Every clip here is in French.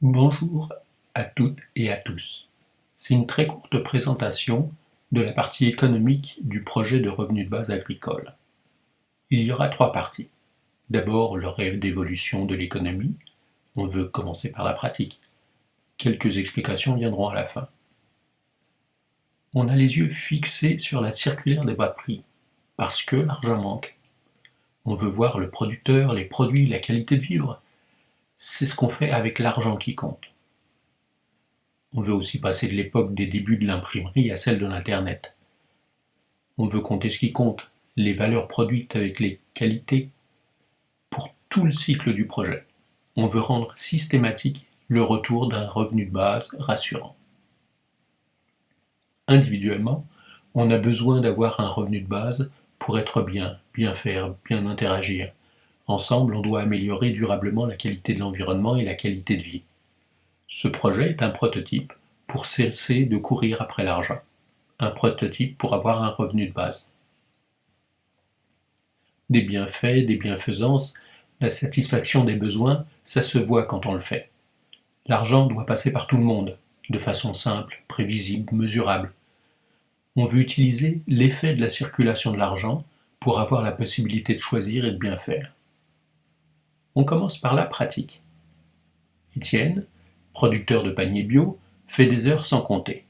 Bonjour à toutes et à tous. C'est une très courte présentation de la partie économique du projet de revenu de base agricole. Il y aura trois parties. D'abord, le rêve d'évolution de l'économie. On veut commencer par la pratique. Quelques explications viendront à la fin. On a les yeux fixés sur la circulaire des bas prix, parce que l'argent manque. On veut voir le producteur, les produits, la qualité de vivre. C'est ce qu'on fait avec l'argent qui compte. On veut aussi passer de l'époque des débuts de l'imprimerie à celle de l'Internet. On veut compter ce qui compte, les valeurs produites avec les qualités, pour tout le cycle du projet. On veut rendre systématique le retour d'un revenu de base rassurant. Individuellement, on a besoin d'avoir un revenu de base pour être bien faire, bien interagir. Ensemble, on doit améliorer durablement la qualité de l'environnement et la qualité de vie. Ce projet est un prototype pour cesser de courir après l'argent. Un prototype pour avoir un revenu de base. Des bienfaits, des bienfaisances, la satisfaction des besoins, ça se voit quand on le fait. L'argent doit passer par tout le monde, de façon simple, prévisible, mesurable. On veut utiliser l'effet de la circulation de l'argent pour avoir la possibilité de choisir et de bien faire. On commence par la pratique. Étienne, producteur de paniers bio, fait des heures sans compter.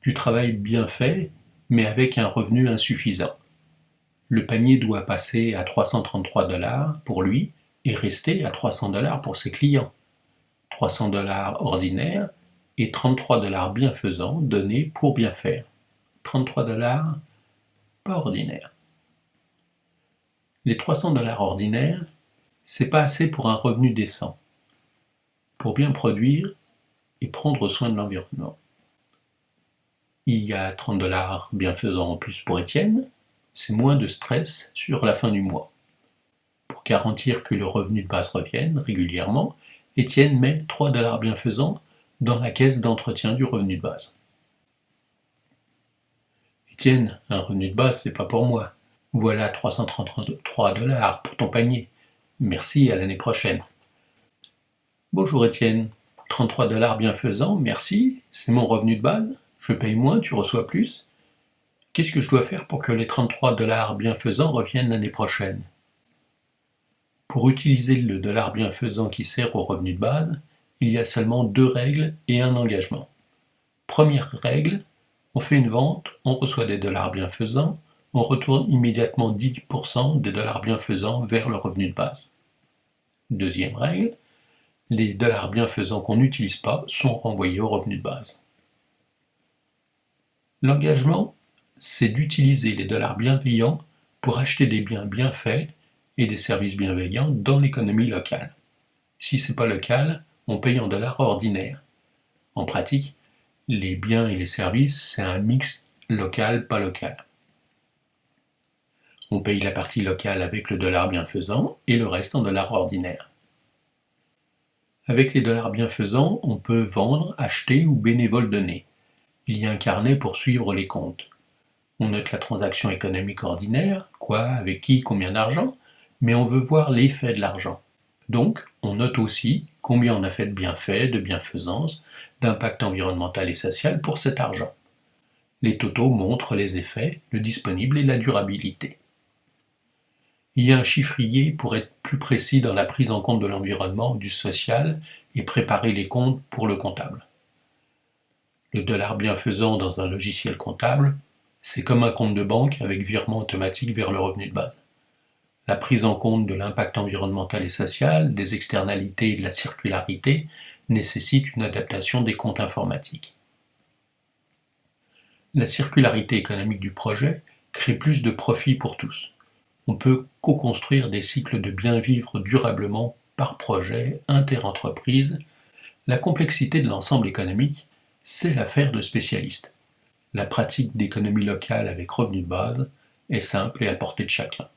Du travail bien fait, mais avec un revenu insuffisant. Le panier doit passer à 333 $ pour lui et rester à 300 $ pour ses clients. 300 $ ordinaires et 33 $ bienfaisants donnés pour bien faire. 33 $ pas ordinaires. Les 300 $ ordinaires, c'est pas assez pour un revenu décent, pour bien produire et prendre soin de l'environnement. Il y a 30 $ bienfaisants en plus pour Étienne, c'est moins de stress sur la fin du mois. Pour garantir que le revenu de base revienne régulièrement, Étienne met 3 $ bienfaisants dans la caisse d'entretien du revenu de base. Étienne, un revenu de base, c'est pas pour moi. Voilà 333 $ pour ton panier. Merci, à l'année prochaine. Bonjour Étienne, 33 $ bienfaisants, merci, c'est mon revenu de base. Je paye moins, tu reçois plus. Qu'est-ce que je dois faire pour que les 33 $ bienfaisants reviennent l'année prochaine? Pour utiliser le dollar bienfaisant qui sert au revenu de base, il y a seulement 2 règles et un engagement. Première règle, on fait une vente, on reçoit des dollars bienfaisants, on retourne immédiatement 10% des dollars bienfaisants vers le revenu de base. Deuxième règle, les dollars bienfaisants qu'on n'utilise pas sont renvoyés au revenu de base. L'engagement, c'est d'utiliser les dollars bienveillants pour acheter des biens bien faits et des services bienveillants dans l'économie locale. Si ce n'est pas local, on paye en dollars ordinaires. En pratique, les biens et les services, c'est un mix local-pas local. On paye la partie locale avec le dollar bienfaisant et le reste en dollars ordinaires. Avec les dollars bienfaisants, on peut vendre, acheter ou bénévole donner. Il y a un carnet pour suivre les comptes. On note la transaction économique ordinaire, quoi, avec qui, combien d'argent, mais on veut voir l'effet de l'argent. Donc, on note aussi combien on a fait de bienfaits, de bienfaisance, d'impact environnemental et social pour cet argent. Les totaux montrent les effets, le disponible et la durabilité. Il y a un chiffrier pour être plus précis dans la prise en compte de l'environnement ou du social et préparer les comptes pour le comptable. Le dollar bienfaisant dans un logiciel comptable, c'est comme un compte de banque avec virement automatique vers le revenu de base. La prise en compte de l'impact environnemental et social, des externalités et de la circularité nécessite une adaptation des comptes informatiques. La circularité économique du projet crée plus de profits pour tous. On peut co-construire des cycles de bien vivre durablement par projet, inter-entreprise. La complexité de l'ensemble économique, c'est l'affaire de spécialistes. La pratique d'économie locale avec revenu de base est simple et à portée de chacun.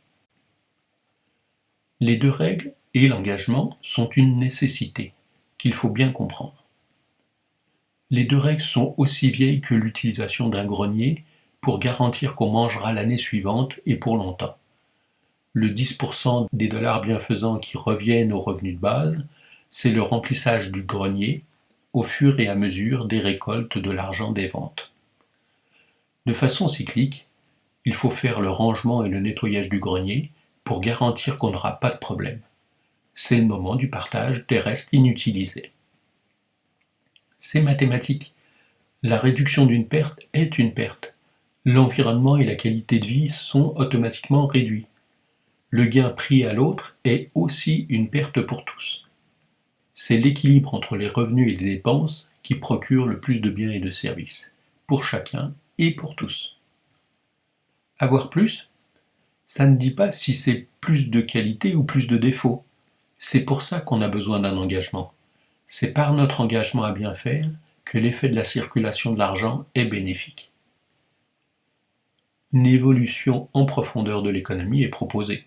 Les 2 règles et l'engagement sont une nécessité qu'il faut bien comprendre. Les 2 règles sont aussi vieilles que l'utilisation d'un grenier pour garantir qu'on mangera l'année suivante et pour longtemps. Le 10% des dollars bienfaisants qui reviennent au revenu de base c'est le remplissage du grenier au fur et à mesure des récoltes de l'argent des ventes. De façon cyclique, il faut faire le rangement et le nettoyage du grenier pour garantir qu'on n'aura pas de problème. C'est le moment du partage des restes inutilisés. C'est mathématique. La réduction d'une perte est une perte. L'environnement et la qualité de vie sont automatiquement réduits. Le gain pris à l'autre est aussi une perte pour tous. C'est l'équilibre entre les revenus et les dépenses qui procure le plus de biens et de services, pour chacun et pour tous. Avoir plus, ça ne dit pas si c'est plus de qualité ou plus de défauts. C'est pour ça qu'on a besoin d'un engagement. C'est par notre engagement à bien faire que l'effet de la circulation de l'argent est bénéfique. Une évolution en profondeur de l'économie est proposée.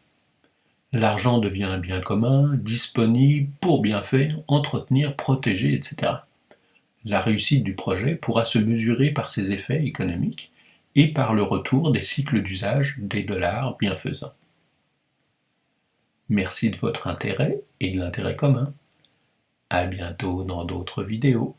L'argent devient un bien commun, disponible pour bien faire, entretenir, protéger, etc. La réussite du projet pourra se mesurer par ses effets économiques et par le retour des cycles d'usage des dollars bienfaisants. Merci de votre intérêt et de l'intérêt commun. À bientôt dans d'autres vidéos.